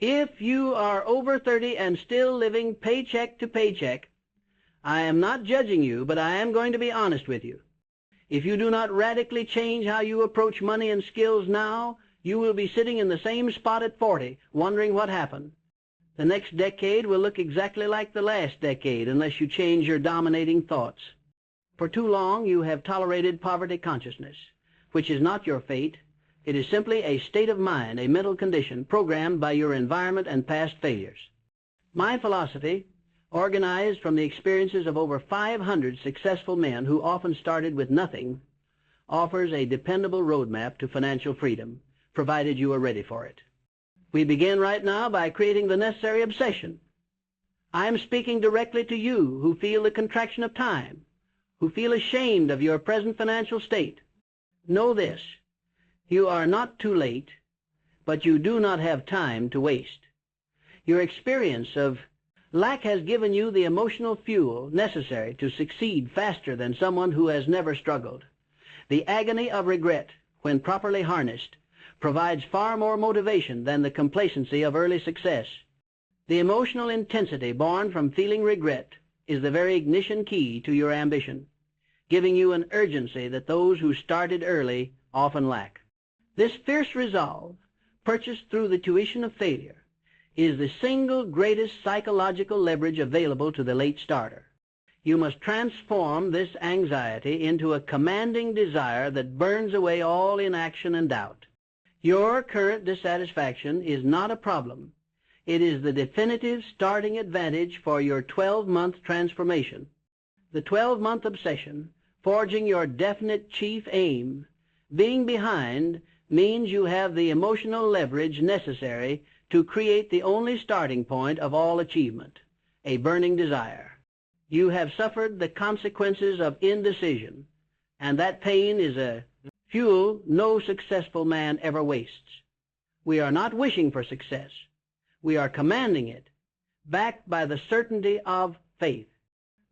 If you are over 30 and still living paycheck to paycheck, I am not judging you, but I am going to be honest with you. If you do not radically change how you approach money and skills now, you will be sitting in the same spot at 40, wondering what happened. The next decade will look exactly like the last decade unless you change your dominating thoughts. For too long you have tolerated poverty consciousness, which is not your fate. It is simply a state of mind, a mental condition programmed by your environment and past failures. My philosophy, organized from the experiences of over 500 successful men who often started with nothing, offers a dependable roadmap to financial freedom, provided you are ready for it. We begin right now by creating the necessary obsession. I am speaking directly to you who feel the contraction of time, who feel ashamed of your present financial state. Know this: you are not too late, but you do not have time to waste. Your experience of lack has given you the emotional fuel necessary to succeed faster than someone who has never struggled. The agony of regret, when properly harnessed, provides far more motivation than the complacency of early success. The emotional intensity born from feeling regret is the very ignition key to your ambition, giving you an urgency that those who started early often lack. This fierce resolve, purchased through the tuition of failure, is the single greatest psychological leverage available to the late starter. You must transform this anxiety into a commanding desire that burns away all inaction and doubt. Your current dissatisfaction is not a problem. It is the definitive starting advantage for your 12-month transformation. The 12-month obsession, forging your definite chief aim, being behind, means you have the emotional leverage necessary to create the only starting point of all achievement, a burning desire. You have suffered the consequences of indecision, and that pain is a fuel no successful man ever wastes. We are not wishing for success. We are commanding it, backed by the certainty of faith.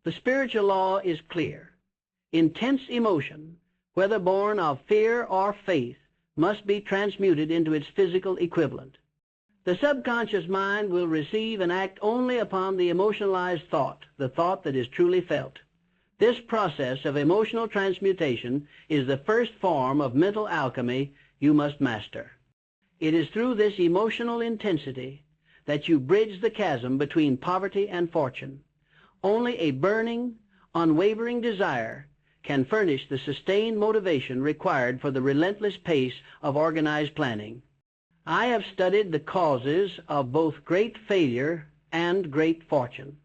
The spiritual law is clear. Intense emotion, whether born of fear or faith, must be transmuted into its physical equivalent. The subconscious mind will receive and act only upon the emotionalized thought, the thought that is truly felt. This process of emotional transmutation is the first form of mental alchemy you must master. It is through this emotional intensity that you bridge the chasm between poverty and fortune. Only a burning, unwavering desire can furnish the sustained motivation required for the relentless pace of organized planning. I have studied the causes of both great failure and great fortune.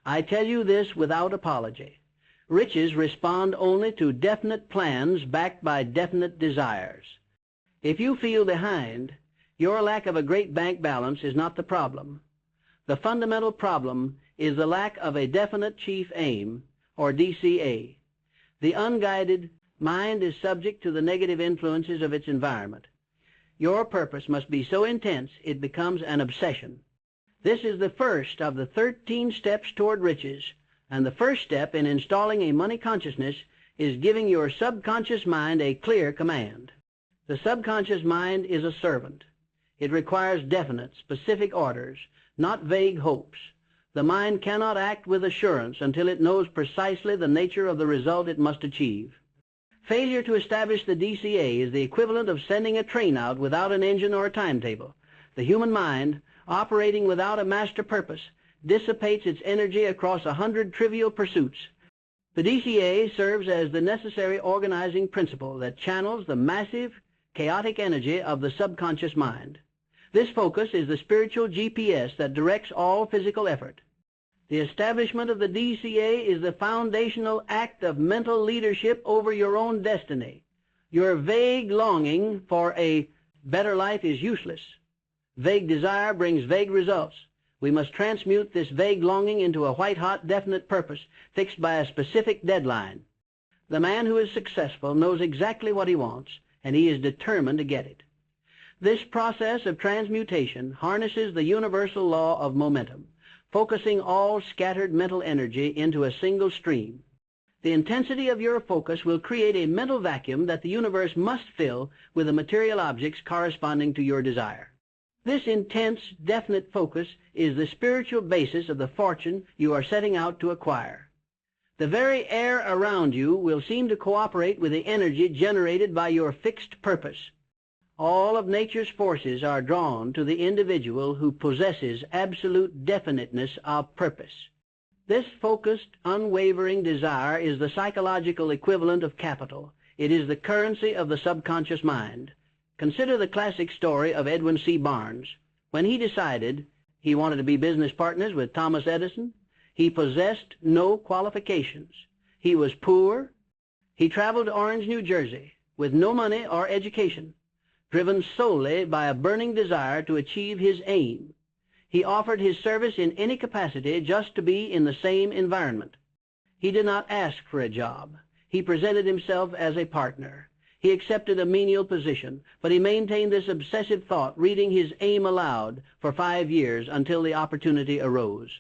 I tell you this without apology. Riches respond only to definite plans backed by definite desires. If you feel behind, your lack of a great bank balance is not the problem. The fundamental problem is the lack of a definite chief aim, or DCA. The unguided mind is subject to the negative influences of its environment. Your purpose must be so intense it becomes an obsession. This is the first of the 13 steps toward riches, and the first step in installing a money consciousness is giving your subconscious mind a clear command. The subconscious mind is a servant. It requires definite, specific orders, not vague hopes. The mind cannot act with assurance until it knows precisely the nature of the result it must achieve. Failure to establish the DCA is the equivalent of sending a train out without an engine or a timetable. The human mind, operating without a master purpose, dissipates its energy across 100 trivial pursuits. The DCA serves as the necessary organizing principle that channels the massive, chaotic energy of the subconscious mind. This focus is the spiritual GPS that directs all physical effort. The establishment of the DCA is the foundational act of mental leadership over your own destiny. Your vague longing for a better life is useless. Vague desire brings vague results. We must transmute this vague longing into a white-hot definite purpose fixed by a specific deadline. The man who is successful knows exactly what he wants, and he is determined to get it. This process of transmutation harnesses the universal law of momentum, focusing all scattered mental energy into a single stream. The intensity of your focus will create a mental vacuum that the universe must fill with the material objects corresponding to your desire. This intense, definite focus is the spiritual basis of the fortune you are setting out to acquire. The very air around you will seem to cooperate with the energy generated by your fixed purpose. All of nature's forces are drawn to the individual who possesses absolute definiteness of purpose. This focused, unwavering desire is the psychological equivalent of capital. It is the currency of the subconscious mind. Consider the classic story of Edwin C. Barnes. When he decided he wanted to be business partners with Thomas Edison, he possessed no qualifications. He was poor. He traveled to Orange, New Jersey, with no money or education, driven solely by a burning desire to achieve his aim. He offered his service in any capacity just to be in the same environment. He did not ask for a job. He presented himself as a partner. He accepted a menial position, but he maintained this obsessive thought, reading his aim aloud for 5 years until the opportunity arose.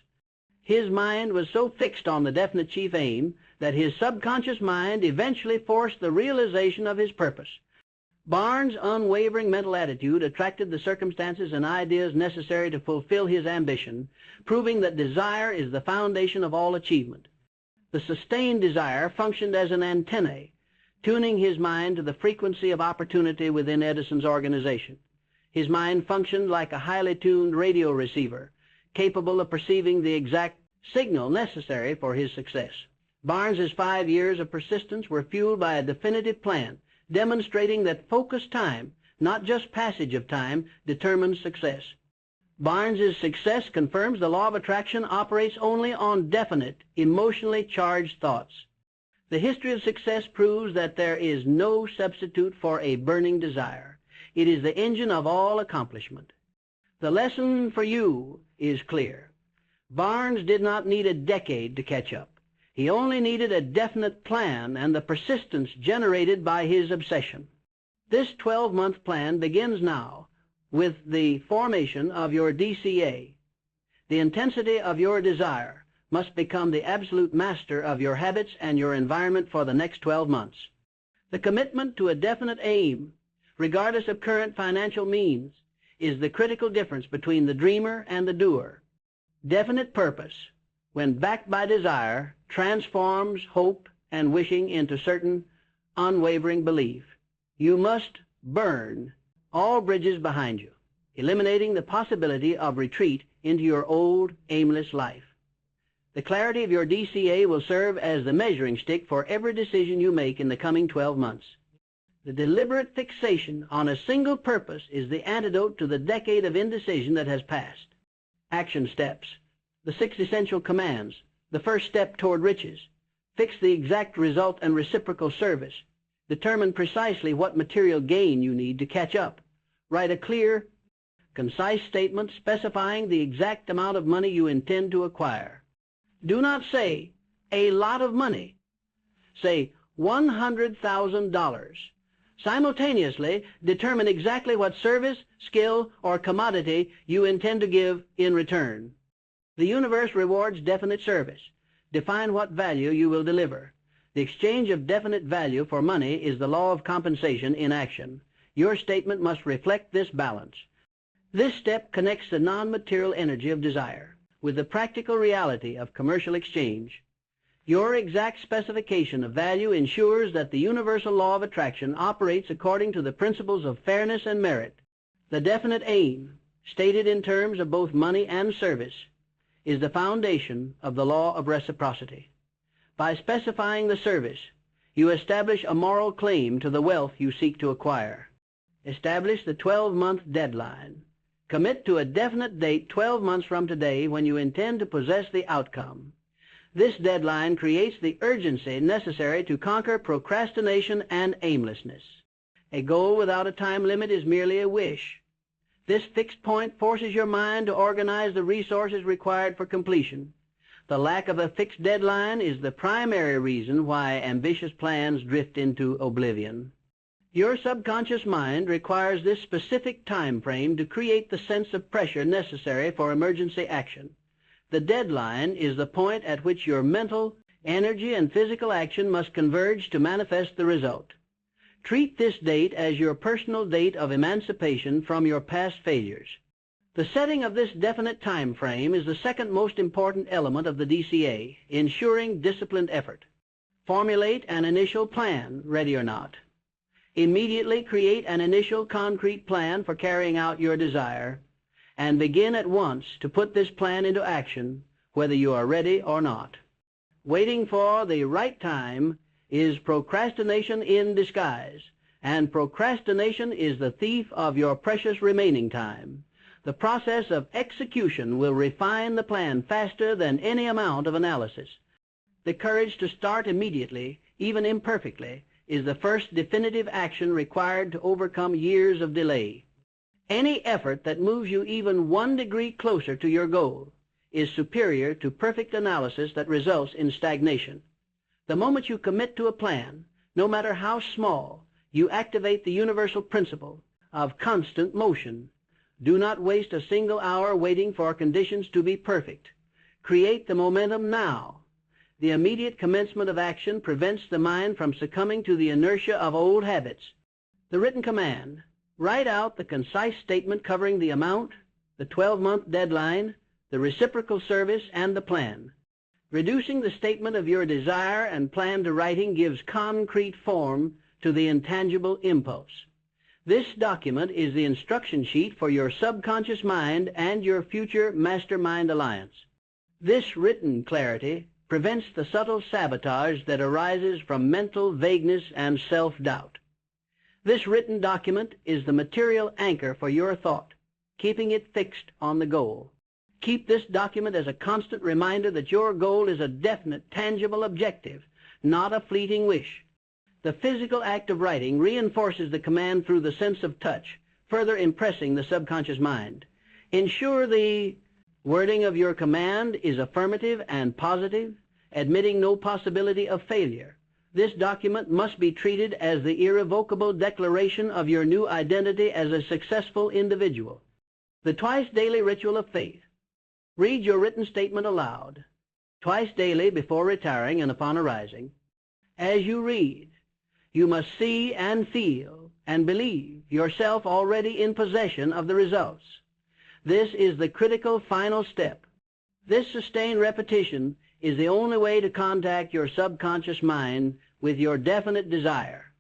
His mind was so fixed on the definite chief aim that his subconscious mind eventually forced the realization of his purpose. Barnes' unwavering mental attitude attracted the circumstances and ideas necessary to fulfill his ambition, proving that desire is the foundation of all achievement. The sustained desire functioned as an antenna, tuning his mind to the frequency of opportunity within Edison's organization. His mind functioned like a highly tuned radio receiver, capable of perceiving the exact signal necessary for his success. Barnes's 5 years of persistence were fueled by a definitive plan, demonstrating that focused time, not just passage of time, determines success. Barnes's success confirms the law of attraction operates only on definite, emotionally charged thoughts. The history of success proves that there is no substitute for a burning desire. It is the engine of all accomplishment. The lesson for you is clear. Barnes did not need a decade to catch up. He only needed a definite plan and the persistence generated by his obsession. This 12-month plan begins now with the formation of your DCA. The intensity of your desire must become the absolute master of your habits and your environment for the next 12 months. The commitment to a definite aim, regardless of current financial means, is the critical difference between the dreamer and the doer. Definite purpose, when backed by desire, transforms hope and wishing into certain unwavering belief. You must burn all bridges behind you, eliminating the possibility of retreat into your old, aimless life. The clarity of your DCA will serve as the measuring stick for every decision you make in the coming 12 months. The deliberate fixation on a single purpose is the antidote to the decade of indecision that has passed. Action steps. The 6 essential commands. The first step toward riches. Fix the exact result and reciprocal service. Determine precisely what material gain you need to catch up. Write a clear, concise statement specifying the exact amount of money you intend to acquire. Do not say, a lot of money. Say, $100,000. Simultaneously, determine exactly what service, skill, or commodity you intend to give in return. The universe rewards definite service. Define what value you will deliver. The exchange of definite value for money is the law of compensation in action. Your statement must reflect this balance. This step connects the non-material energy of desire with the practical reality of commercial exchange. Your exact specification of value ensures that the universal law of attraction operates according to the principles of fairness and merit. The definite aim, stated in terms of both money and service, is the foundation of the law of reciprocity. By specifying the service, you establish a moral claim to the wealth you seek to acquire. Establish the 12-month deadline. Commit to a definite date 12 months from today when you intend to possess the outcome. This deadline creates the urgency necessary to conquer procrastination and aimlessness. A goal without a time limit is merely a wish. This fixed point forces your mind to organize the resources required for completion. The lack of a fixed deadline is the primary reason why ambitious plans drift into oblivion. Your subconscious mind requires this specific time frame to create the sense of pressure necessary for emergency action. The deadline is the point at which your mental, energy, and physical action must converge to manifest the result. Treat this date as your personal date of emancipation from your past failures. The setting of this definite time frame is the second most important element of the DCA, ensuring disciplined effort. Formulate an initial plan, ready or not. Immediately create an initial concrete plan for carrying out your desire, and begin at once to put this plan into action, whether you are ready or not. Waiting for the right time is procrastination in disguise, and procrastination is the thief of your precious remaining time. The process of execution will refine the plan faster than any amount of analysis. The courage to start immediately, even imperfectly, is the first definitive action required to overcome years of delay. Any effort that moves you even 1 degree closer to your goal is superior to perfect analysis that results in stagnation. The moment you commit to a plan, no matter how small, you activate the universal principle of constant motion. Do not waste a single hour waiting for conditions to be perfect. Create the momentum now. The immediate commencement of action prevents the mind from succumbing to the inertia of old habits. The written command: write out the concise statement covering the amount, the 12-month deadline, the reciprocal service, and the plan. Reducing the statement of your desire and plan to writing gives concrete form to the intangible impulse. This document is the instruction sheet for your subconscious mind and your future mastermind alliance. This written clarity prevents the subtle sabotage that arises from mental vagueness and self-doubt. This written document is the material anchor for your thought, keeping it fixed on the goal. Keep this document as a constant reminder that your goal is a definite, tangible objective, not a fleeting wish. The physical act of writing reinforces the command through the sense of touch, further impressing the subconscious mind. Ensure the wording of your command is affirmative and positive, admitting no possibility of failure. This document must be treated as the irrevocable declaration of your new identity as a successful individual. The twice daily ritual of faith. Read your written statement aloud, twice daily before retiring and upon arising. As you read, you must see and feel and believe yourself already in possession of the results. This is the critical final step. This sustained repetition is the only way to contact your subconscious mind with your definite desire.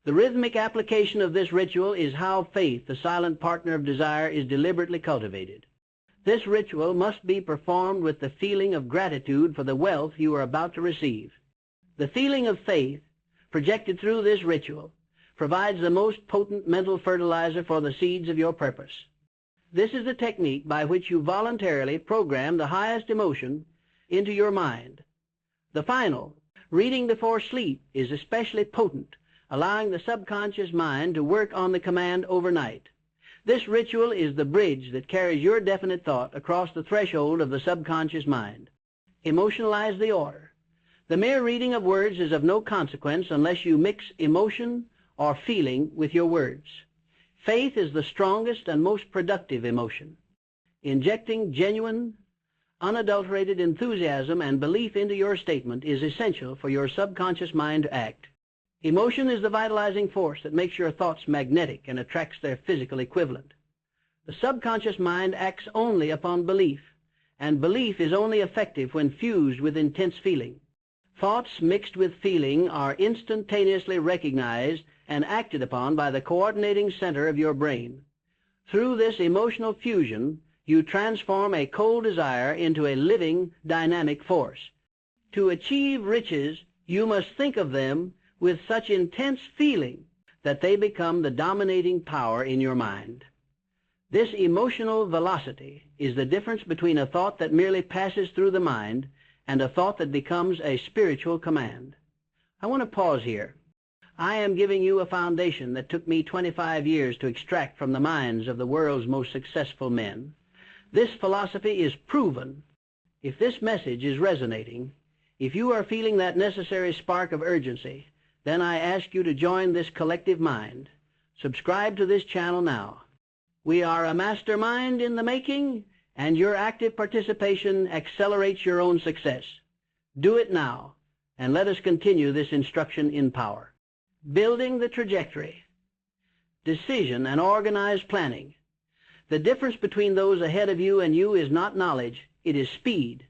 The rhythmic application of this ritual is how faith, the silent partner of desire, is deliberately cultivated. This ritual must be performed with the feeling of gratitude for the wealth you are about to receive. The feeling of faith projected through this ritual provides the most potent mental fertilizer for the seeds of your purpose. This is the technique by which you voluntarily program the highest emotion into your mind. The final, reading before sleep, is especially potent, allowing the subconscious mind to work on the command overnight. This ritual is the bridge that carries your definite thought across the threshold of the subconscious mind. Emotionalize the order. The mere reading of words is of no consequence unless you mix emotion or feeling with your words. Faith is the strongest and most productive emotion. Injecting genuine, unadulterated enthusiasm and belief into your statement is essential for your subconscious mind to act. Emotion is the vitalizing force that makes your thoughts magnetic and attracts their physical equivalent. The subconscious mind acts only upon belief, and belief is only effective when fused with intense feeling. Thoughts mixed with feeling are instantaneously recognized and acted upon by the coordinating center of your brain. Through this emotional fusion, you transform a cold desire into a living, dynamic force. To achieve riches, you must think of them with such intense feeling that they become the dominating power in your mind. This emotional velocity is the difference between a thought that merely passes through the mind and a thought that becomes a spiritual command. I want to pause here. I am giving you a foundation that took me 25 years to extract from the minds of the world's most successful men. This philosophy is proven. If this message is resonating, if you are feeling that necessary spark of urgency, then I ask you to join this collective mind. Subscribe to this channel now. We are a mastermind in the making, and your active participation accelerates your own success. Do it now, and let us continue this instruction in power. Building the trajectory. Decision and organized planning. The difference between those ahead of you and you is not knowledge, it is speed.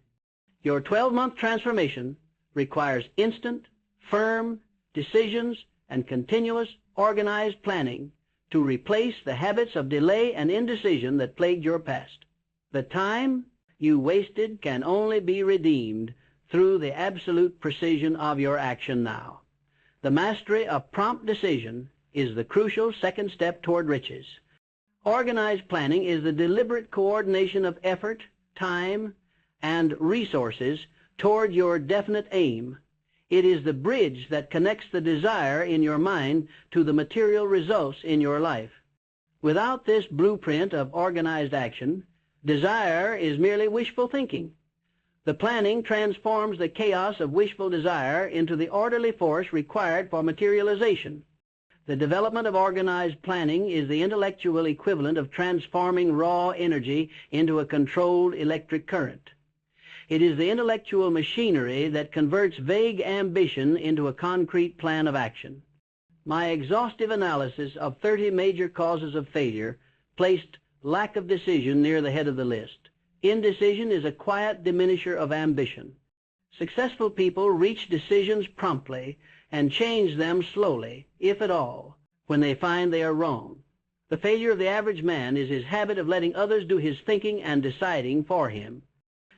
Your 12-month transformation requires instant, firm decisions and continuous, organized planning to replace the habits of delay and indecision that plagued your past. The time you wasted can only be redeemed through the absolute precision of your action now. The mastery of prompt decision is the crucial second step toward riches. Organized planning is the deliberate coordination of effort, time, and resources toward your definite aim. It is the bridge that connects the desire in your mind to the material results in your life. Without this blueprint of organized action, desire is merely wishful thinking. The planning transforms the chaos of wishful desire into the orderly force required for materialization. The development of organized planning is the intellectual equivalent of transforming raw energy into a controlled electric current. It is the intellectual machinery that converts vague ambition into a concrete plan of action. My exhaustive analysis of 30 major causes of failure placed lack of decision near the head of the list. Indecision is a quiet diminisher of ambition. Successful people reach decisions promptly and change them slowly, if at all, when they find they are wrong. The failure of the average man is his habit of letting others do his thinking and deciding for him.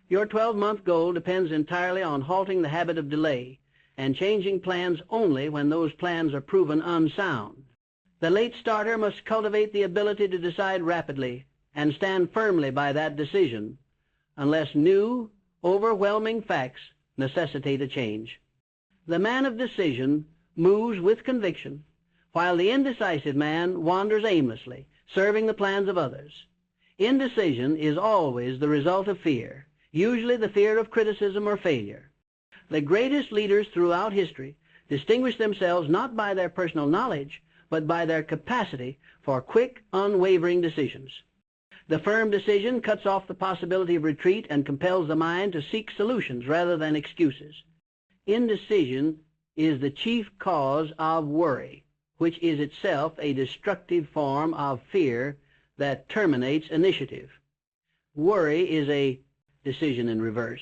Your 12-month goal depends entirely on halting the habit of delay and changing plans only when those plans are proven unsound. The late starter must cultivate the ability to decide rapidly and stand firmly by that decision, unless new, overwhelming facts necessitate a change. The man of decision moves with conviction, while the indecisive man wanders aimlessly, serving the plans of others. Indecision is always the result of fear, usually the fear of criticism or failure. The greatest leaders throughout history distinguish themselves not by their personal knowledge, but by their capacity for quick, unwavering decisions. The firm decision cuts off the possibility of retreat and compels the mind to seek solutions rather than excuses. Indecision is the chief cause of worry, which is itself a destructive form of fear that terminates initiative. Worry is a decision in reverse.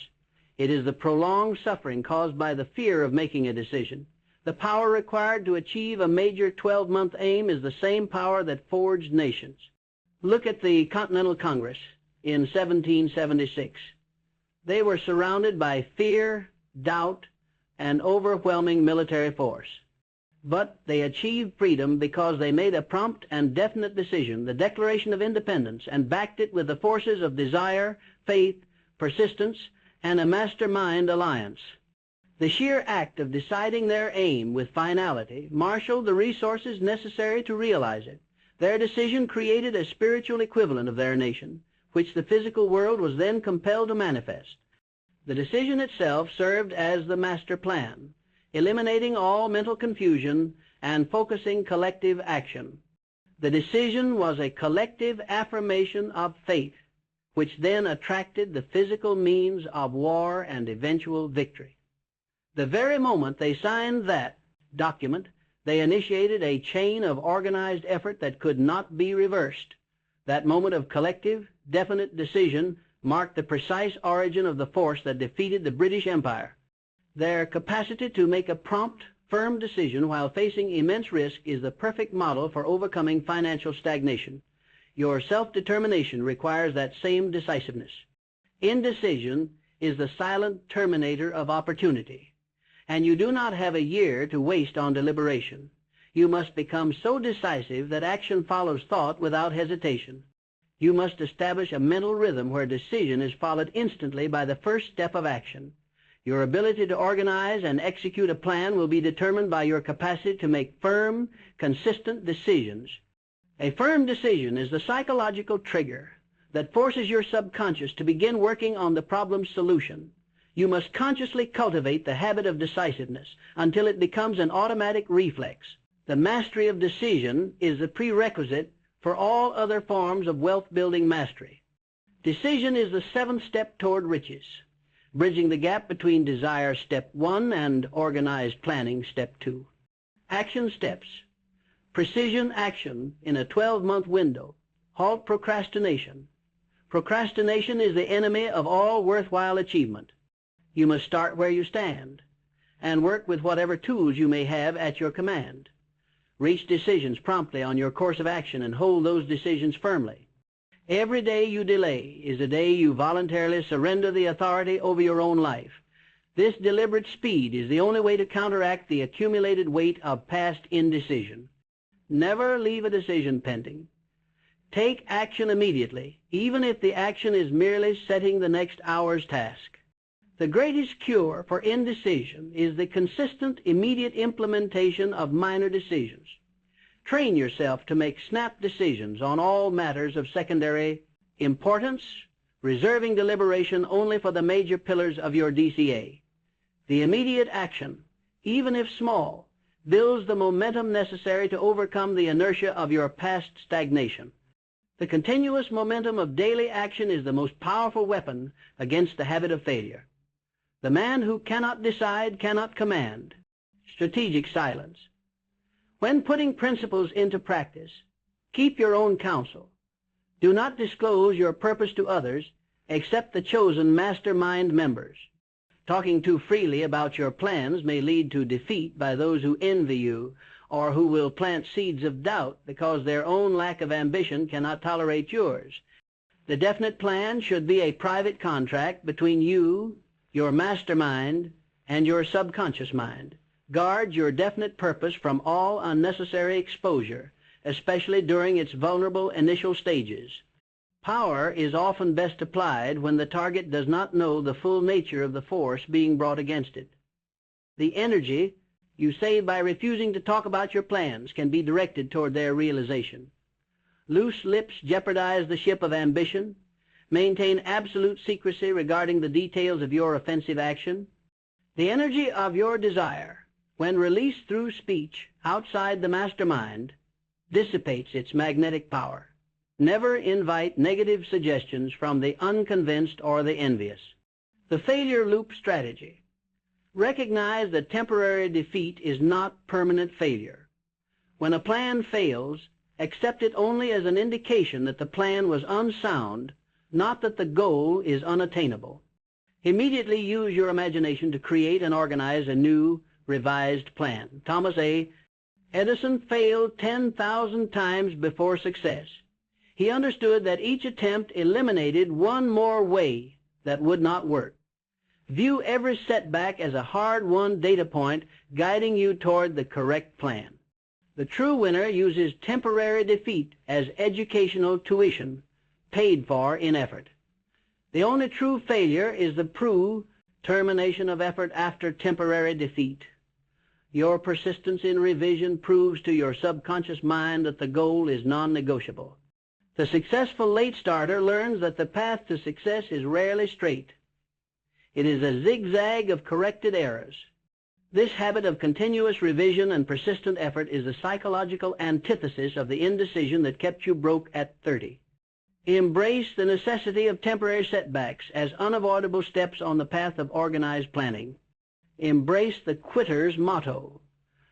It is the prolonged suffering caused by the fear of making a decision. The power required to achieve a major 12-month aim is the same power that forged nations. Look at the Continental Congress in 1776. They were surrounded by fear, doubt, and overwhelming military force. But they achieved freedom because they made a prompt and definite decision, the Declaration of Independence, and backed it with the forces of desire, faith, persistence, and a mastermind alliance. The sheer act of deciding their aim with finality marshaled the resources necessary to realize it. Their decision created a spiritual equivalent of their nation, which the physical world was then compelled to manifest. The decision itself served as the master plan, eliminating all mental confusion and focusing collective action. The decision was a collective affirmation of faith, which then attracted the physical means of war and eventual victory. The very moment they signed that document, they initiated a chain of organized effort that could not be reversed. That moment of collective, definite decision marked the precise origin of the force that defeated the British Empire. Their capacity to make a prompt, firm decision while facing immense risk is the perfect model for overcoming financial stagnation. Your self-determination requires that same decisiveness. Indecision is the silent terminator of opportunity, and you do not have a year to waste on deliberation. You must become so decisive that action follows thought without hesitation. You must establish a mental rhythm where decision is followed instantly by the first step of action. Your ability to organize and execute a plan will be determined by your capacity to make firm, consistent decisions. A firm decision is the psychological trigger that forces your subconscious to begin working on the problem's solution. You must consciously cultivate the habit of decisiveness until it becomes an automatic reflex. The mastery of decision is the prerequisite for all other forms of wealth-building mastery. Decision is the seventh step toward riches, bridging the gap between desire step 1 and organized planning step 2. Action steps. Precision action in a 12-month window, Halt procrastination. Procrastination is the enemy of all worthwhile achievement. You must start where you stand and work with whatever tools you may have at your command. Reach decisions promptly on your course of action and hold those decisions firmly. Every day you delay is a day you voluntarily surrender the authority over your own life. This deliberate speed is the only way to counteract the accumulated weight of past indecision. Never leave a decision pending. Take action immediately, even if the action is merely setting the next hour's task. The greatest cure for indecision is the consistent, immediate implementation of minor decisions. Train yourself to make snap decisions on all matters of secondary importance, reserving deliberation only for the major pillars of your DCA. The immediate action, even if small, builds the momentum necessary to overcome the inertia of your past stagnation. The continuous momentum of daily action is the most powerful weapon against the habit of failure. The man who cannot decide cannot command. Strategic silence. When putting principles into practice, keep your own counsel. Do not disclose your purpose to others except the chosen mastermind members. Talking too freely about your plans may lead to defeat by those who envy you or who will plant seeds of doubt because their own lack of ambition cannot tolerate yours. The definite plan should be a private contract between you, your mastermind, and your subconscious mind. Guard your definite purpose from all unnecessary exposure, especially during its vulnerable initial stages. Power is often best applied when the target does not know the full nature of the force being brought against it. The energy you save by refusing to talk about your plans can be directed toward their realization. Loose lips jeopardize the ship of ambition. Maintain absolute secrecy regarding the details of your offensive action. The energy of your desire, when released through speech outside the mastermind, dissipates its magnetic power. Never invite negative suggestions from the unconvinced or the envious. The failure loop strategy. Recognize that temporary defeat is not permanent failure. When a plan fails, accept it only as an indication that the plan was unsound, not that the goal is unattainable. Immediately use your imagination to create and organize a new, revised plan. Thomas A. Edison failed 10,000 times before success. He understood that each attempt eliminated one more way that would not work. View every setback as a hard-won data point guiding you toward the correct plan. The true winner uses temporary defeat as educational tuition paid for in effort. The only true failure is the termination of effort after temporary defeat. Your persistence in revision proves to your subconscious mind that the goal is non-negotiable. The successful late starter learns that the path to success is rarely straight. It is a zigzag of corrected errors. This habit of continuous revision and persistent effort is the psychological antithesis of the indecision that kept you broke at 30. Embrace the necessity of temporary setbacks as unavoidable steps on the path of organized planning. Embrace the quitter's motto.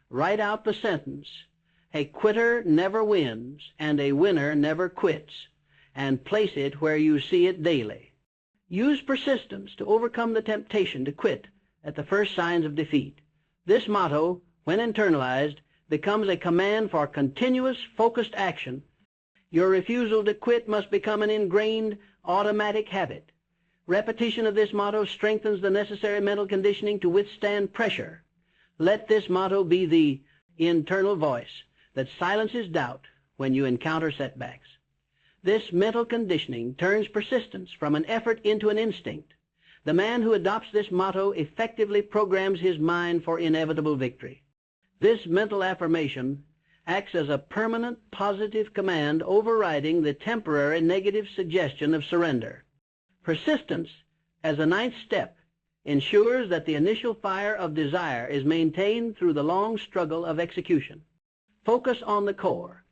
Write out the sentence, "A quitter never wins, and a winner never quits," and place it where you see it daily. Use persistence to overcome the temptation to quit at the first signs of defeat. This motto, when internalized, becomes a command for continuous, focused action. Your refusal to quit must become an ingrained, automatic habit. Repetition of this motto strengthens the necessary mental conditioning to withstand pressure. Let this motto be the internal voice that silences doubt when you encounter setbacks. This mental conditioning turns persistence from an effort into an instinct. The man who adopts this motto effectively programs his mind for inevitable victory. This mental affirmation acts as a permanent positive command overriding the temporary negative suggestion of surrender. Persistence, as a ninth step, ensures that the initial fire of desire is maintained through the long struggle of execution. Focus on the core.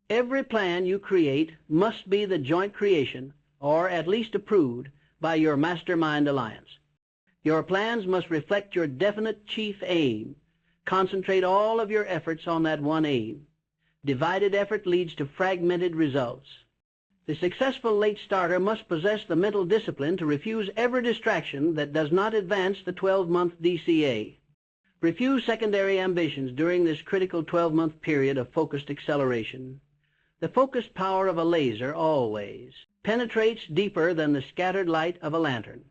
Every plan you create must be the joint creation, or at least approved, by your mastermind alliance. Your plans must reflect your definite chief aim. Concentrate all of your efforts on that one aim. Divided effort leads to fragmented results. The successful late starter must possess the mental discipline to refuse every distraction that does not advance the 12-month DCA. Refuse secondary ambitions during this critical 12-month period of focused acceleration. The focused power of a laser always penetrates deeper than the scattered light of a lantern.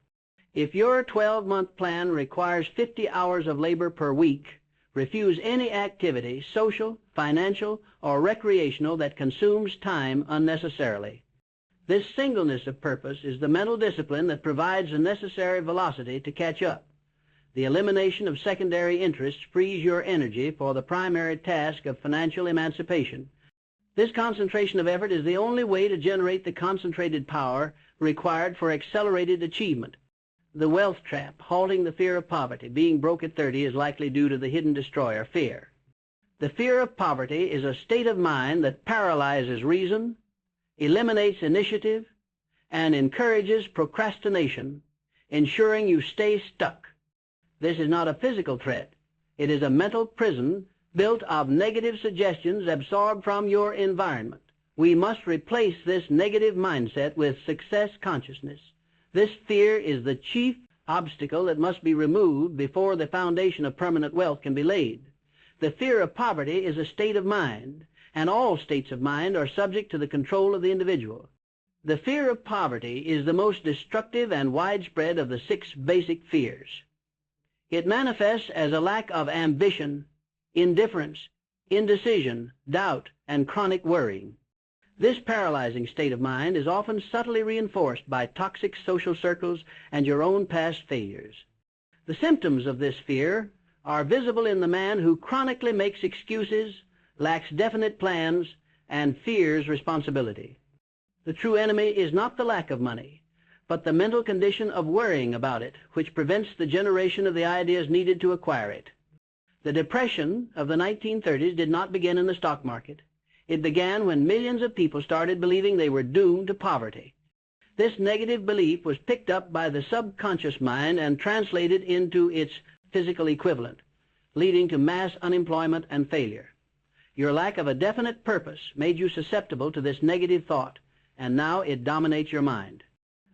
If your 12-month plan requires 50 hours of labor per week, refuse any activity, social, financial, or recreational, that consumes time unnecessarily. This singleness of purpose is the mental discipline that provides the necessary velocity to catch up. The elimination of secondary interests frees your energy for the primary task of financial emancipation. This concentration of effort is the only way to generate the concentrated power required for accelerated achievement. The wealth trap, halting the fear of poverty, being broke at 30, is likely due to the hidden destroyer, fear. The fear of poverty is a state of mind that paralyzes reason, eliminates initiative, and encourages procrastination, ensuring you stay stuck. This is not a physical threat. It is a mental prison built of negative suggestions absorbed from your environment. We must replace this negative mindset with success consciousness. This fear is the chief obstacle that must be removed before the foundation of permanent wealth can be laid. The fear of poverty is a state of mind, and all states of mind are subject to the control of the individual. The fear of poverty is the most destructive and widespread of the 6 basic fears. It manifests as a lack of ambition, indifference, indecision, doubt, and chronic worrying. This paralyzing state of mind is often subtly reinforced by toxic social circles and your own past failures. The symptoms of this fear are visible in the man who chronically makes excuses, lacks definite plans, and fears responsibility. The true enemy is not the lack of money, but the mental condition of worrying about it, which prevents the generation of the ideas needed to acquire it. The depression of the 1930s did not begin in the stock market. It began when millions of people started believing they were doomed to poverty. This negative belief was picked up by the subconscious mind and translated into its physical equivalent, leading to mass unemployment and failure. Your lack of a definite purpose made you susceptible to this negative thought, and now it dominates your mind.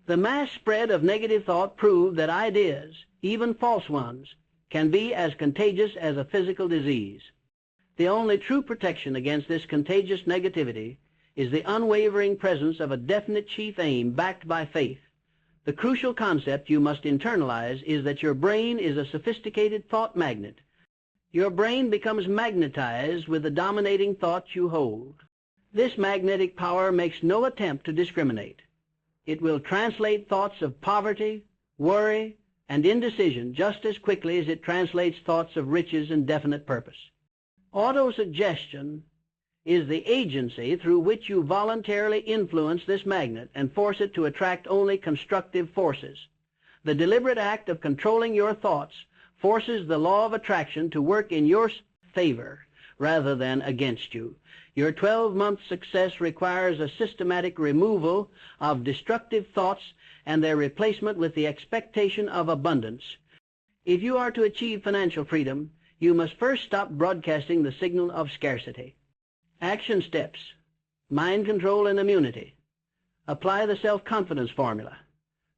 The mass spread of negative thought proved that ideas, even false ones, can be as contagious as a physical disease. The only true protection against this contagious negativity is the unwavering presence of a definite chief aim backed by faith. The crucial concept you must internalize is that your brain is a sophisticated thought magnet. Your brain becomes magnetized with the dominating thoughts you hold. This magnetic power makes no attempt to discriminate. It will translate thoughts of poverty, worry, and indecision just as quickly as it translates thoughts of riches and definite purpose. Autosuggestion is the agency through which you voluntarily influence this magnet and force it to attract only constructive forces. The deliberate act of controlling your thoughts forces the law of attraction to work in your favor rather than against you. Your 12-month success requires a systematic removal of destructive thoughts and their replacement with the expectation of abundance. If you are to achieve financial freedom, you must first stop broadcasting the signal of scarcity. Action steps: mind control and immunity. Apply the self-confidence formula.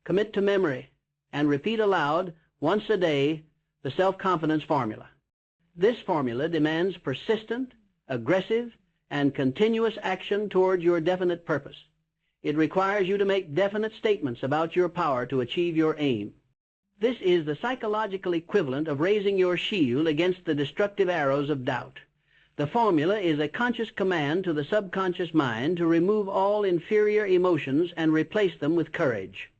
Commit to memory and repeat aloud once a day the self-confidence formula. This formula demands persistent, aggressive, and continuous action toward your definite purpose. It requires you to make definite statements about your power to achieve your aim. This is the psychological equivalent of raising your shield against the destructive arrows of doubt. The formula is a conscious command to the subconscious mind to remove all inferior emotions and replace them with courage.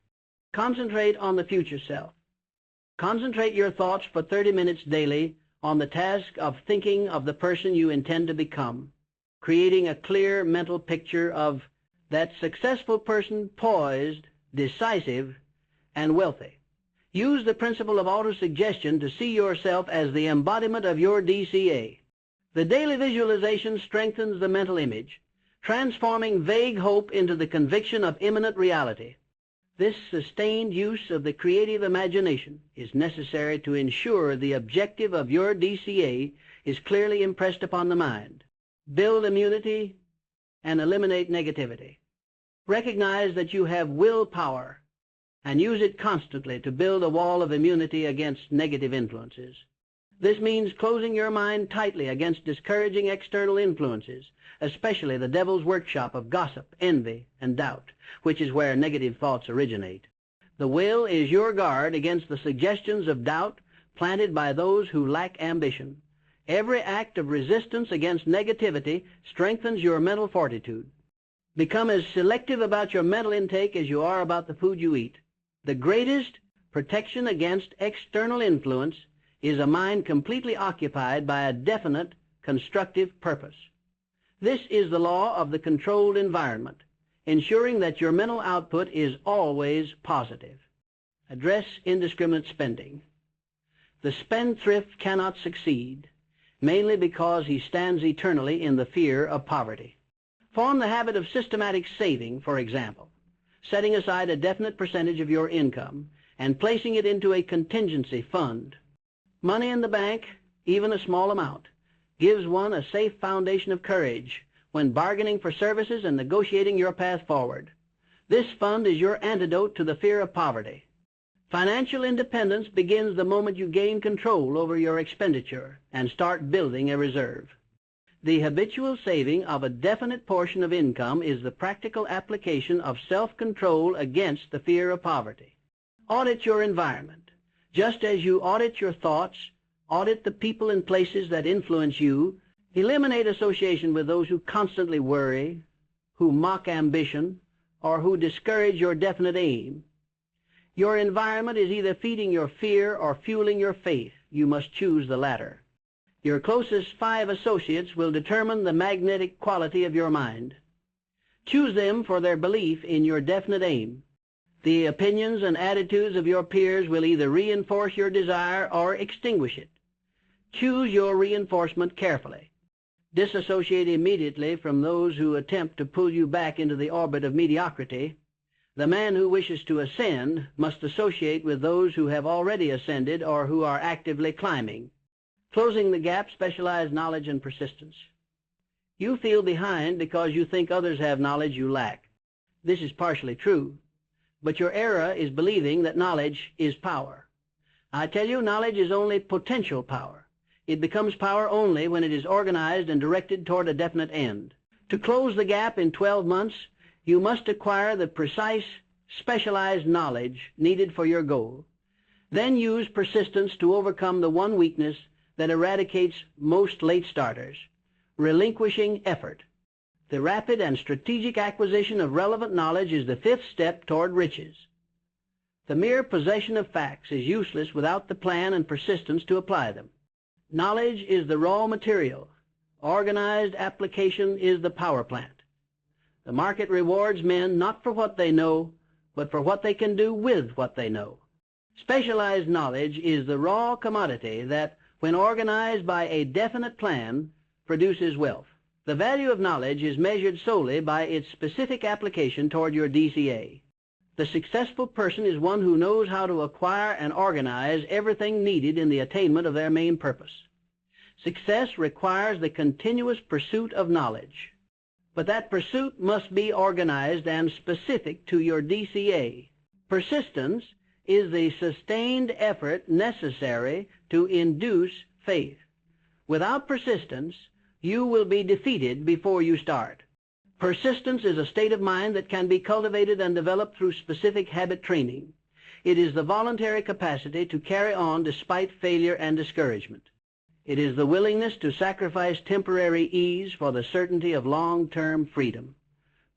Concentrate on the future self. Concentrate your thoughts for 30 minutes daily on the task of thinking of the person you intend to become, creating a clear mental picture of that successful person, poised, decisive, and wealthy. Use the principle of autosuggestion to see yourself as the embodiment of your DCA. The daily visualization strengthens the mental image, transforming vague hope into the conviction of imminent reality. This sustained use of the creative imagination is necessary to ensure the objective of your DCA is clearly impressed upon the mind. Build immunity and eliminate negativity. Recognize that you have willpower and use it constantly to build a wall of immunity against negative influences. This means closing your mind tightly against discouraging external influences, especially the devil's workshop of gossip, envy, and doubt, which is where negative thoughts originate. The will is your guard against the suggestions of doubt planted by those who lack ambition. Every act of resistance against negativity strengthens your mental fortitude. Become as selective about your mental intake as you are about the food you eat. The greatest protection against external influence is a mind completely occupied by a definite constructive purpose. This is the law of the controlled environment, ensuring that your mental output is always positive. Address indiscriminate spending. The spendthrift cannot succeed, mainly because he stands eternally in the fear of poverty. Form the habit of systematic saving, for example, setting aside a definite percentage of your income and placing it into a contingency fund. Money in the bank, even a small amount, gives one a safe foundation of courage when bargaining for services and negotiating your path forward. This fund is your antidote to the fear of poverty. Financial independence begins the moment you gain control over your expenditure and start building a reserve. The habitual saving of a definite portion of income is the practical application of self-control against the fear of poverty. Audit your environment. Just as you audit your thoughts, audit the people and places that influence you. Eliminate association with those who constantly worry, who mock ambition, or who discourage your definite aim. Your environment is either feeding your fear or fueling your faith. You must choose the latter. Your closest 5 associates will determine the magnetic quality of your mind. Choose them for their belief in your definite aim. The opinions and attitudes of your peers will either reinforce your desire or extinguish it. Choose your reinforcement carefully. Disassociate immediately from those who attempt to pull you back into the orbit of mediocrity. The man who wishes to ascend must associate with those who have already ascended or who are actively climbing. Closing the gap, specialized knowledge and persistence. You feel behind because you think others have knowledge you lack. This is partially true, but your error is believing that knowledge is power. I tell you, knowledge is only potential power. It becomes power only when it is organized and directed toward a definite end. To close the gap in 12 months, you must acquire the precise, specialized knowledge needed for your goal. Then use persistence to overcome the one weakness that eradicates most late starters, relinquishing effort. The rapid and strategic acquisition of relevant knowledge is the 5th step toward riches. The mere possession of facts is useless without the plan and persistence to apply them. Knowledge is the raw material. Organized application is the power plant. The market rewards men not for what they know, but for what they can do with what they know. Specialized knowledge is the raw commodity that, when organized by a definite plan, produces wealth. The value of knowledge is measured solely by its specific application toward your DCA. The successful person is one who knows how to acquire and organize everything needed in the attainment of their main purpose. Success requires the continuous pursuit of knowledge, but that pursuit must be organized and specific to your DCA. Persistence is the sustained effort necessary to induce faith. Without persistence, you will be defeated before you start. Persistence is a state of mind that can be cultivated and developed through specific habit training. It is the voluntary capacity to carry on despite failure and discouragement. It is the willingness to sacrifice temporary ease for the certainty of long-term freedom.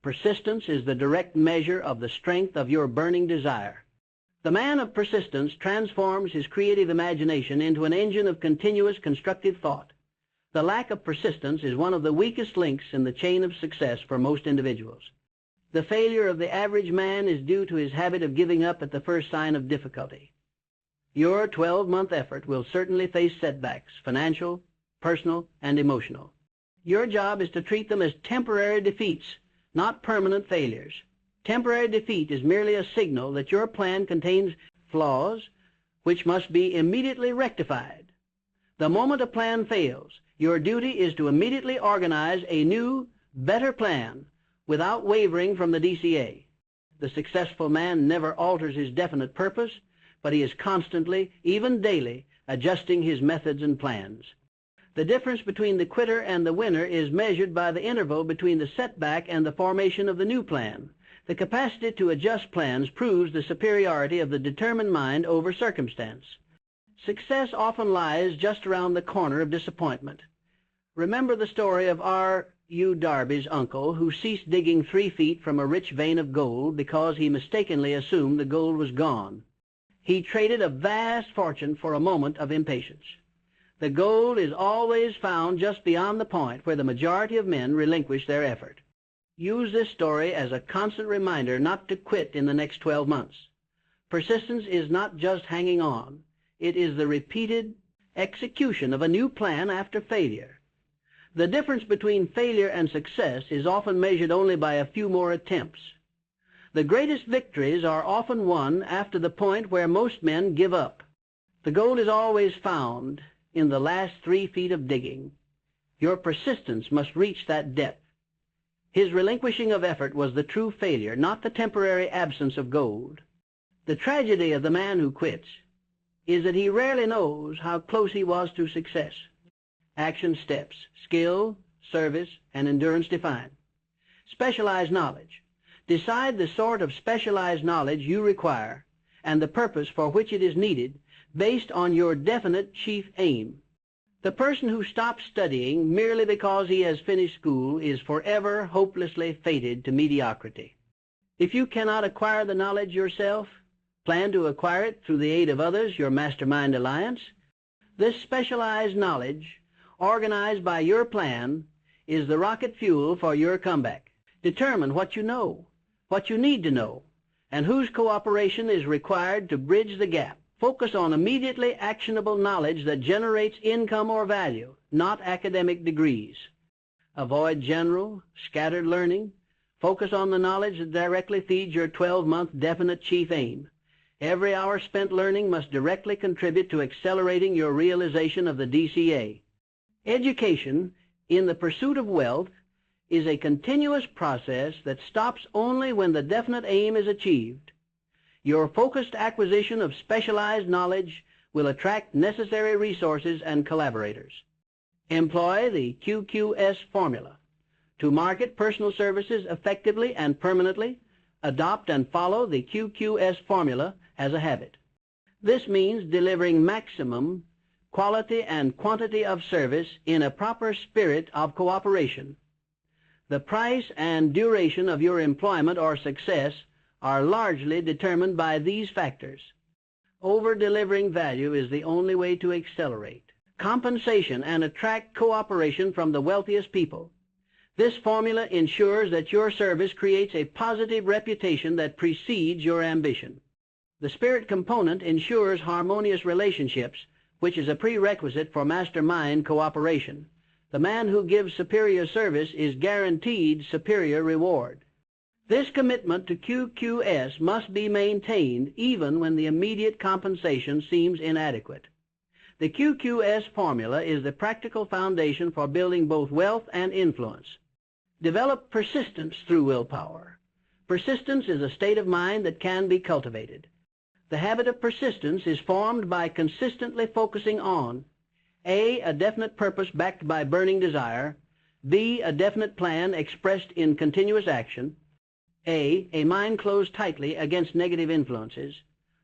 Persistence is the direct measure of the strength of your burning desire. The man of persistence transforms his creative imagination into an engine of continuous constructive thought. The lack of persistence is one of the weakest links in the chain of success for most individuals. The failure of the average man is due to his habit of giving up at the first sign of difficulty. Your 12-month effort will certainly face setbacks, financial, personal, and emotional. Your job is to treat them as temporary defeats, not permanent failures. Temporary defeat is merely a signal that your plan contains flaws which must be immediately rectified. The moment a plan fails, your duty is to immediately organize a new, better plan, without wavering from the DCA. The successful man never alters his definite purpose, but he is constantly, even daily, adjusting his methods and plans. The difference between the quitter and the winner is measured by the interval between the setback and the formation of the new plan. The capacity to adjust plans proves the superiority of the determined mind over circumstance. Success often lies just around the corner of disappointment. Remember the story of R.U. Darby's uncle, who ceased digging 3 feet from a rich vein of gold because he mistakenly assumed the gold was gone. He traded a vast fortune for a moment of impatience. The gold is always found just beyond the point where the majority of men relinquish their effort. Use this story as a constant reminder not to quit in the next 12 months. Persistence is not just hanging on. It is the repeated execution of a new plan after failure. The difference between failure and success is often measured only by a few more attempts. The greatest victories are often won after the point where most men give up. The gold is always found in the last 3 feet of digging. Your persistence must reach that depth. His relinquishing of effort was the true failure, not the temporary absence of gold. The tragedy of the man who quits is that he rarely knows how close he was to success. Action steps, skill, service, and endurance define. Specialized knowledge. Decide the sort of specialized knowledge you require and the purpose for which it is needed based on your definite chief aim. The person who stops studying merely because he has finished school is forever hopelessly fated to mediocrity. If you cannot acquire the knowledge yourself, plan to acquire it through the aid of others, your mastermind alliance. This specialized knowledge, organized by your plan, is the rocket fuel for your comeback. Determine what you know, what you need to know, and whose cooperation is required to bridge the gap. Focus on immediately actionable knowledge that generates income or value, not academic degrees. Avoid general, scattered learning. Focus on the knowledge that directly feeds your 12-month definite chief aim. Every hour spent learning must directly contribute to accelerating your realization of the DCA. Education in the pursuit of wealth is a continuous process that stops only when the definite aim is achieved. Your focused acquisition of specialized knowledge will attract necessary resources and collaborators. Employ the QQS formula. To market personal services effectively and permanently, adopt and follow the QQS formula as a habit. This means delivering maximum quality and quantity of service in a proper spirit of cooperation. The price and duration of your employment or success are largely determined by these factors. Over-delivering value is the only way to accelerate. Compensation and attract cooperation from the wealthiest people. This formula ensures that your service creates a positive reputation that precedes your ambition. The spirit component ensures harmonious relationships, which is a prerequisite for mastermind cooperation. The man who gives superior service is guaranteed superior reward. This commitment to QQS must be maintained even when the immediate compensation seems inadequate. The QQS formula is the practical foundation for building both wealth and influence. Develop persistence through willpower. Persistence is a state of mind that can be cultivated. The habit of persistence is formed by consistently focusing on A, definite purpose backed by burning desire, B, a definite plan expressed in continuous action, A mind closed tightly against negative influences,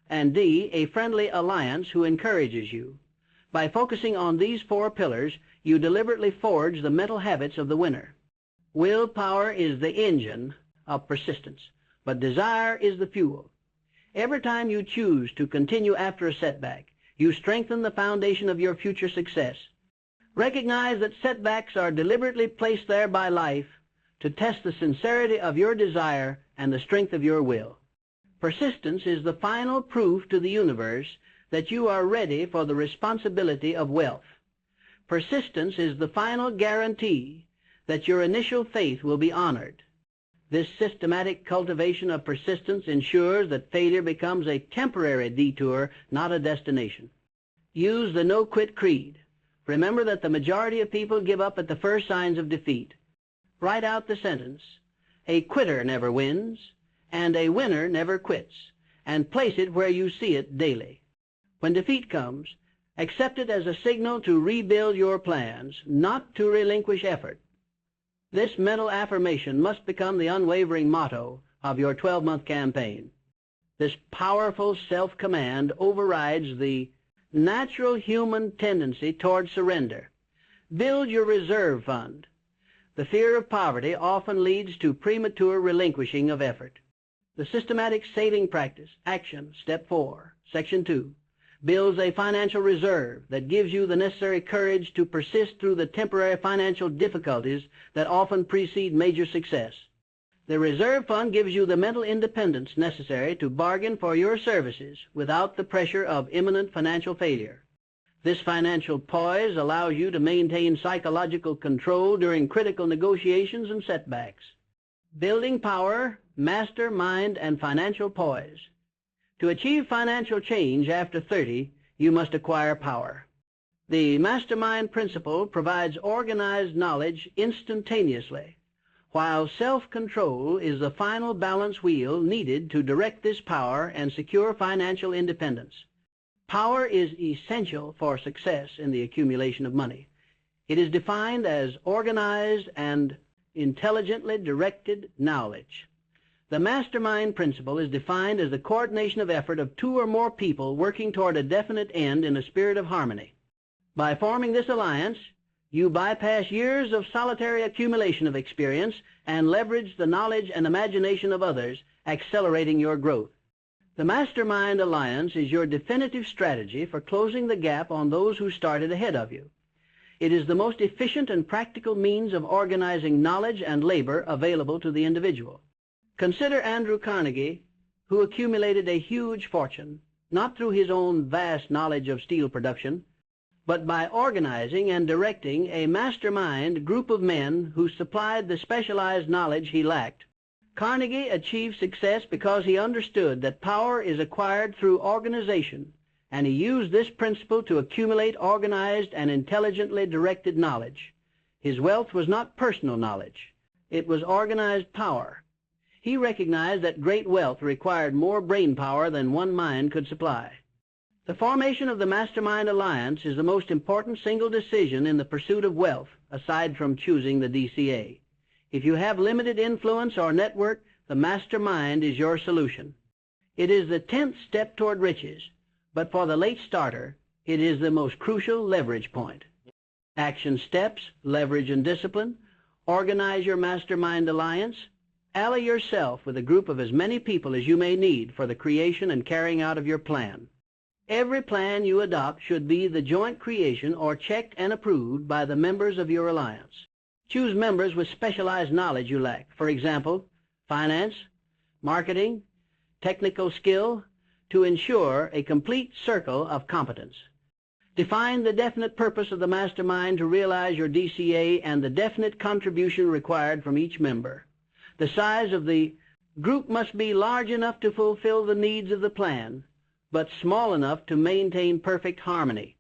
and D, a friendly alliance who encourages you. By focusing on these 4 pillars, you deliberately forge the mental habits of the winner. Willpower is the engine of persistence, but desire is the fuel. Every time you choose to continue after a setback, you strengthen the foundation of your future success. Recognize that setbacks are deliberately placed there by life to test the sincerity of your desire and the strength of your will. Persistence is the final proof to the universe that you are ready for the responsibility of wealth. Persistence is the final guarantee that your initial faith will be honored. This systematic cultivation of persistence ensures that failure becomes a temporary detour, not a destination. Use the no-quit creed. Remember that the majority of people give up at the first signs of defeat. Write out the sentence, A quitter never wins, and a winner never quits, and place it where you see it daily. When defeat comes, accept it as a signal to rebuild your plans, not to relinquish effort. This mental affirmation must become the unwavering motto of your 12-month campaign. This powerful self-command overrides the natural human tendency toward surrender. Build your reserve fund. The fear of poverty often leads to premature relinquishing of effort. The systematic saving practice, action, step 4, section 2, builds a financial reserve that gives you the necessary courage to persist through the temporary financial difficulties that often precede major success. The reserve fund gives you the mental independence necessary to bargain for your services without the pressure of imminent financial failure. This financial poise allows you to maintain psychological control during critical negotiations and setbacks. Building power, master mind, and financial poise. To achieve financial change after 30, you must acquire power. The mastermind principle provides organized knowledge instantaneously, while self-control is the final balance wheel needed to direct this power and secure financial independence. Power is essential for success in the accumulation of money. It is defined as organized and intelligently directed knowledge. The mastermind principle is defined as the coordination of effort of 2 or more people working toward a definite end in a spirit of harmony. By forming this alliance, you bypass years of solitary accumulation of experience and leverage the knowledge and imagination of others, accelerating your growth. The mastermind alliance is your definitive strategy for closing the gap on those who started ahead of you. It is the most efficient and practical means of organizing knowledge and labor available to the individual. Consider Andrew Carnegie, who accumulated a huge fortune, not through his own vast knowledge of steel production, but by organizing and directing a mastermind group of men who supplied the specialized knowledge he lacked. Carnegie achieved success because he understood that power is acquired through organization, and he used this principle to accumulate organized and intelligently directed knowledge. His wealth was not personal knowledge. It was organized power. He recognized that great wealth required more brain power than one mind could supply. The formation of the Mastermind Alliance is the most important single decision in the pursuit of wealth, aside from choosing the DCA. If you have limited influence or network, the Mastermind is your solution. It is the 10th step toward riches, but for the late starter, it is the most crucial leverage point. Action steps, leverage and discipline. Organize your Mastermind Alliance. Ally yourself with a group of as many people as you may need for the creation and carrying out of your plan. Every plan you adopt should be the joint creation or checked and approved by the members of your alliance. Choose members with specialized knowledge you lack, for example, finance, marketing, technical skill, to ensure a complete circle of competence. Define the definite purpose of the mastermind to realize your DCA and the definite contribution required from each member. The size of the group must be large enough to fulfill the needs of the plan, but small enough to maintain perfect harmony.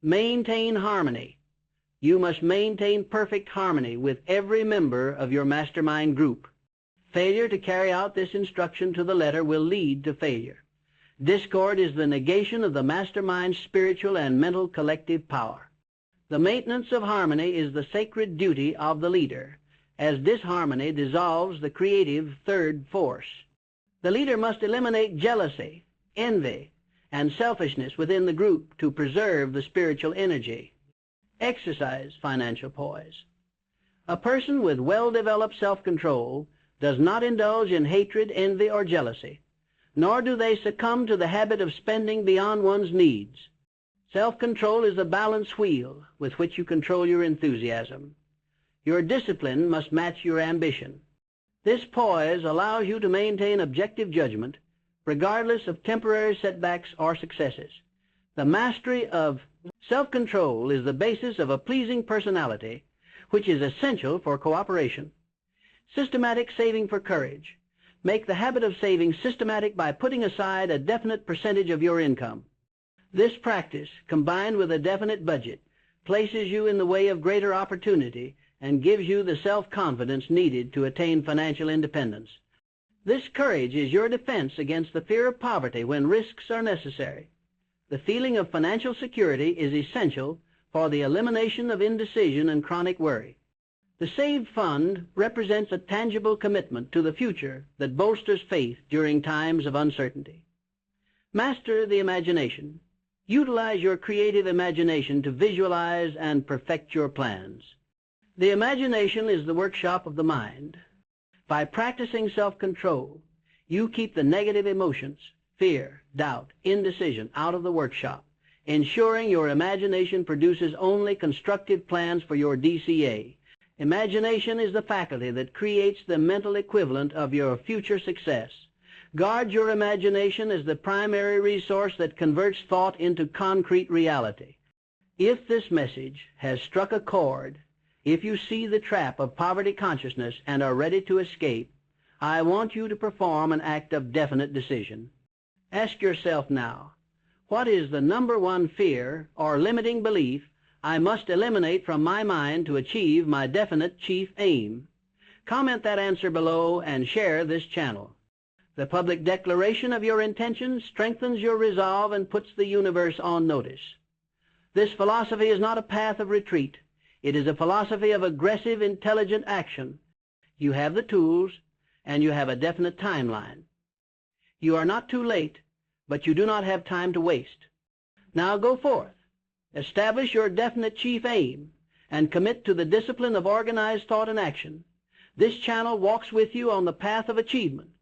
Maintain harmony. You must maintain perfect harmony with every member of your mastermind group. Failure to carry out this instruction to the letter will lead to failure. Discord is the negation of the mastermind's spiritual and mental collective power. The maintenance of harmony is the sacred duty of the leader, as disharmony dissolves the creative third force. The leader must eliminate jealousy, envy, and selfishness within the group to preserve the spiritual energy. Exercise financial poise. A person with well-developed self-control does not indulge in hatred, envy, or jealousy, nor do they succumb to the habit of spending beyond one's needs. Self-control is the balance wheel with which you control your enthusiasm. Your discipline must match your ambition. This poise allows you to maintain objective judgment, regardless of temporary setbacks or successes. The mastery of self-control is the basis of a pleasing personality, which is essential for cooperation. Systematic saving for courage. Make the habit of saving systematic by putting aside a definite percentage of your income. This practice, combined with a definite budget, places you in the way of greater opportunity and gives you the self-confidence needed to attain financial independence. This courage is your defense against the fear of poverty when risks are necessary. The feeling of financial security is essential for the elimination of indecision and chronic worry. The saved fund represents a tangible commitment to the future that bolsters faith during times of uncertainty. Master the imagination. Utilize your creative imagination to visualize and perfect your plans. The imagination is the workshop of the mind. By practicing self-control, you keep the negative emotions, fear, doubt, indecision out of the workshop, ensuring your imagination produces only constructive plans for your DCA. Imagination is the faculty that creates the mental equivalent of your future success. Guard your imagination as the primary resource that converts thought into concrete reality. If this message has struck a chord, if you see the trap of poverty consciousness and are ready to escape, I want you to perform an act of definite decision. Ask yourself now, what is the number one fear or limiting belief I must eliminate from my mind to achieve my definite chief aim? Comment that answer below and share this channel. The public declaration of your intentions strengthens your resolve and puts the universe on notice. This philosophy is not a path of retreat. It is a philosophy of aggressive, intelligent action. You have the tools, and you have a definite timeline. You are not too late, but you do not have time to waste. Now go forth. Establish your definite chief aim, and commit to the discipline of organized thought and action. This channel walks with you on the path of achievement.